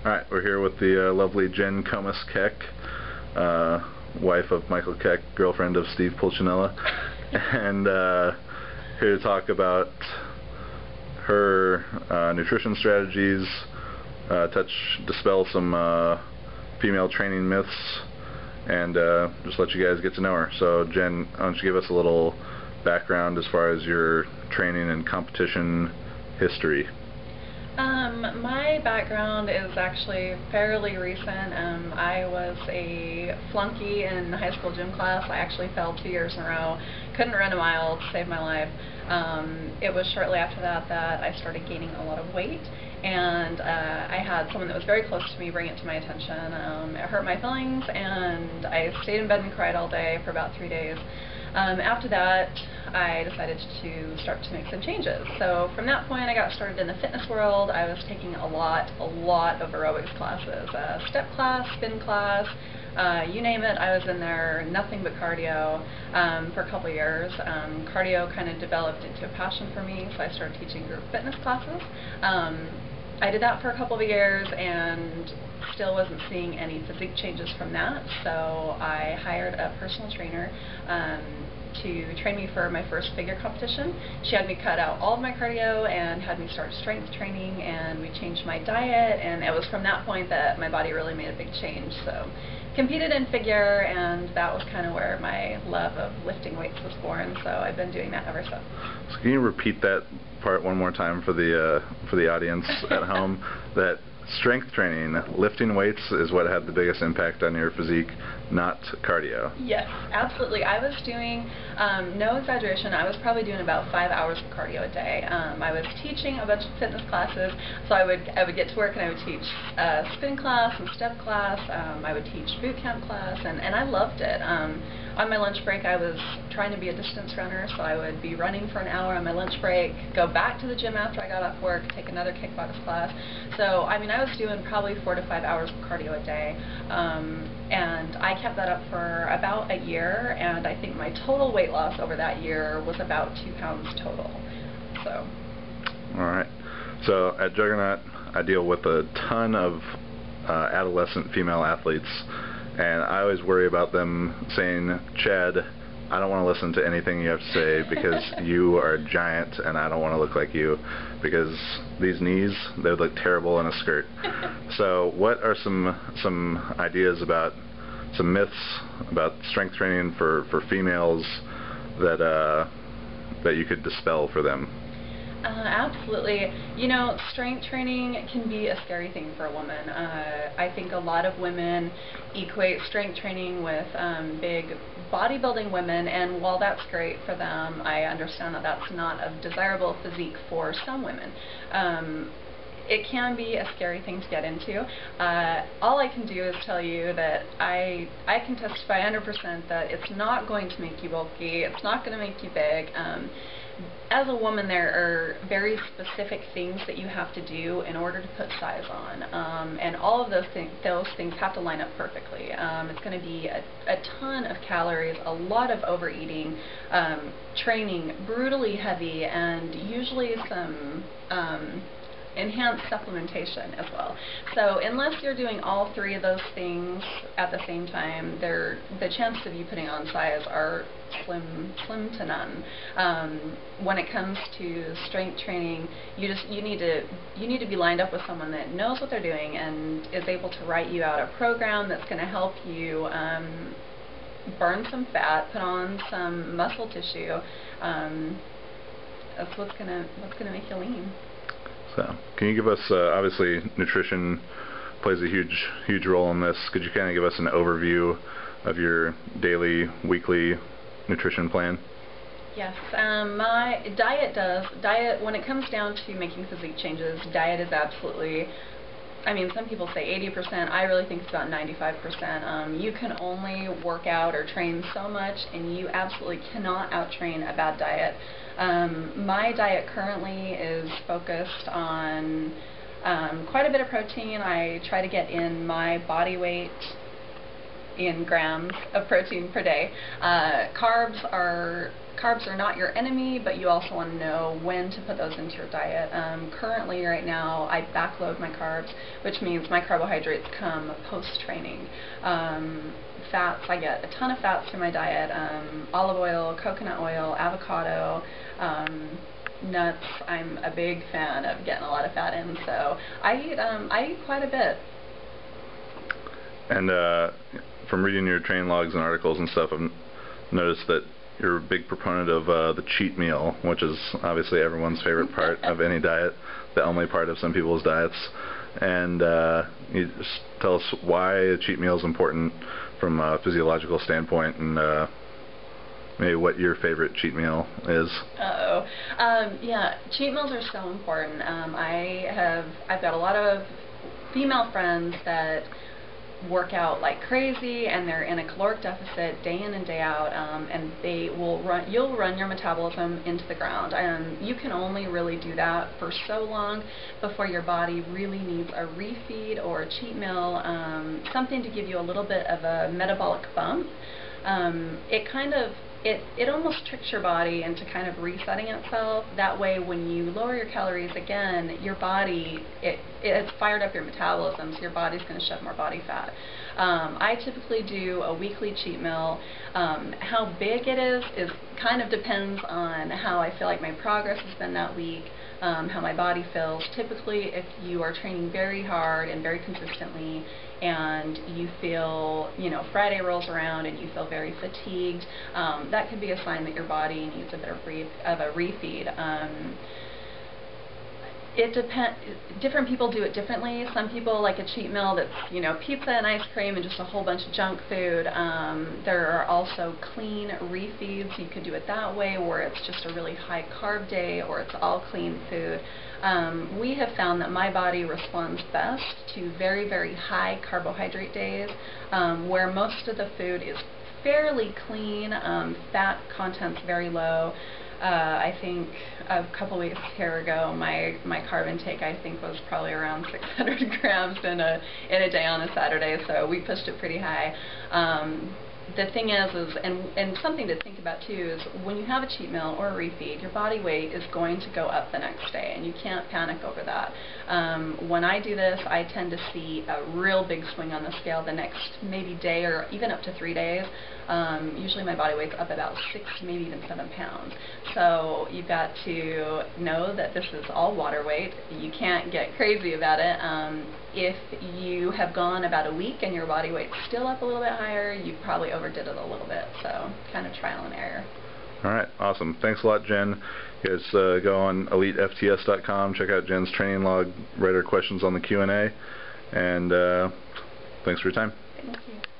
Alright, we're here with the lovely Jen Comas Keck, wife of Michael Keck, girlfriend of Steve Pulcinella, and here to talk about her nutrition strategies, dispel some female training myths, and just let you guys get to know her. So Jen, why don't you give us a little background as far as your training and competition history? My background is actually fairly recent. I was a flunky in high school gym class. I actually fell 2 years in a row. Couldn't run a mile to save my life. It was shortly after that that I started gaining a lot of weight, and I had someone that was very close to me bring it to my attention. It hurt my feelings, and I stayed in bed and cried all day for about 3 days. After that, I decided to start to make some changes. So from that point, I got started in the fitness world. I was taking a lot of aerobics classes, step class, spin class, you name it, I was in there, nothing but cardio for a couple years. Cardio kind of developed into a passion for me, so I started teaching group fitness classes. I did that for a couple of years and still wasn't seeing any physique changes from that, so I hired a personal trainer to train me for my first figure competition. She had me cut out all of my cardio and had me start strength training, and we changed my diet, and it was from that point that my body really made a big change. So competed in figure, and that was kind of where my love of lifting weights was born, so I've been doing that ever since. So can you repeat that part one more time for the audience at home? That strength training, lifting weights, is what had the biggest impact on your physique, not cardio. Yes, absolutely. I was doing, no exaggeration, I was probably doing about 5 hours of cardio a day. I was teaching a bunch of fitness classes, so I would get to work and I would teach spin class and step class. I would teach boot camp class, and I loved it. On my lunch break, I was trying to be a distance runner, so I would be running for an hour on my lunch break, go back to the gym after I got off work, take another kickbox class. So, I mean, I was doing probably 4 to 5 hours of cardio a day, and I kept that up for about a year, and I think my total weight loss over that year was about 2 pounds total. So. Alright. So, at Juggernaut, I deal with a ton of adolescent female athletes, and I always worry about them saying, "Chad, I don't want to listen to anything you have to say because you are a giant and I don't want to look like you because these knees, they would look terrible in a skirt." So what are some ideas about, some myths about strength training for females that you could dispel for them? Absolutely. You know, strength training can be a scary thing for a woman. I think a lot of women equate strength training with big bodybuilding women, and while that's great for them, I understand that that's not a desirable physique for some women. It can be a scary thing to get into. All I can do is tell you that I can testify 100% that it's not going to make you bulky, it's not going to make you big. As a woman, there are very specific things that you have to do in order to put size on, and all of those things have to line up perfectly. It's going to be a ton of calories, a lot of overeating, training brutally heavy, and usually some enhanced supplementation as well. So unless you're doing all 3 of those things at the same time, the chances of you putting on size are slim to none. When it comes to strength training, you need to be lined up with someone that knows what they're doing and is able to write you out a program that's going to help you burn some fat, put on some muscle tissue. That's what's gonna make you lean. So, can you give us, obviously nutrition plays a huge role in this. Could you kind of give us an overview of your daily, weekly nutrition plan? Yes, my diet, when it comes down to making physique changes, diet is absolutely, I mean, some people say 80%, I really think it's about 95%. You can only work out or train so much, and you absolutely cannot out-train a bad diet. My diet currently is focused on quite a bit of protein. I try to get in my body weight in grams of protein per day. Carbs are not your enemy, but you also want to know when to put those into your diet. Currently, right now, I backload my carbs, which means my carbohydrates come post-training. Fats, I get a ton of fats in my diet, olive oil, coconut oil, avocado, nuts. I'm a big fan of getting a lot of fat in, so I eat quite a bit. And from reading your training logs and articles and stuff, I've noticed that you're a big proponent of the cheat meal, which is obviously everyone's favorite part of any diet, the only part of some people's diets. And you just tell us why a cheat meal is important from a physiological standpoint, and maybe what your favorite cheat meal is. Yeah, cheat meals are so important. I've got a lot of female friends that work out like crazy, and they're in a caloric deficit day in and day out, and you'll run your metabolism into the ground, and you can only really do that for so long before your body really needs a refeed or a cheat meal, something to give you a little bit of a metabolic bump. It almost tricks your body into kind of resetting itself. That way, when you lower your calories again, your body, it has fired up your metabolism, so your body's going to shed more body fat. I typically do a weekly cheat meal. How big it is kind of depends on how I feel like my progress has been that week, how my body feels. Typically, if you are training very hard and very consistently, and you feel, Friday rolls around and you feel very fatigued, that could be a sign that your body needs a bit of a refeed. It depends. Different people do it differently. Some people like a cheat meal that's, pizza and ice cream and just a whole bunch of junk food. There are also clean refeeds. You could do it that way, where it's just a really high carb day, or it's all clean food. We have found that my body responds best to very, very high carbohydrate days, where most of the food is fairly clean, fat content's very low. I think a couple weeks here ago, my carb intake, I think, was probably around 600 grams in a day on a Saturday, so we pushed it pretty high. The thing is and something to think about too, is when you have a cheat meal or a refeed, your body weight is going to go up the next day, and you can't panic over that. When I do this, I tend to see a real big swing on the scale the next maybe day, or even up to 3 days. Usually my body weight's up about 6, maybe even 7 pounds. So you've got to know that this is all water weight. You can't get crazy about it. If you have gone about a week and your body weight's still up a little bit higher, you probably overdid it a little bit. So kind of trial and error. All right, awesome. Thanks a lot, Jen. You guys go on EliteFTS.com, check out Jen's training log, write her questions on the Q&A, and thanks for your time. Thank you.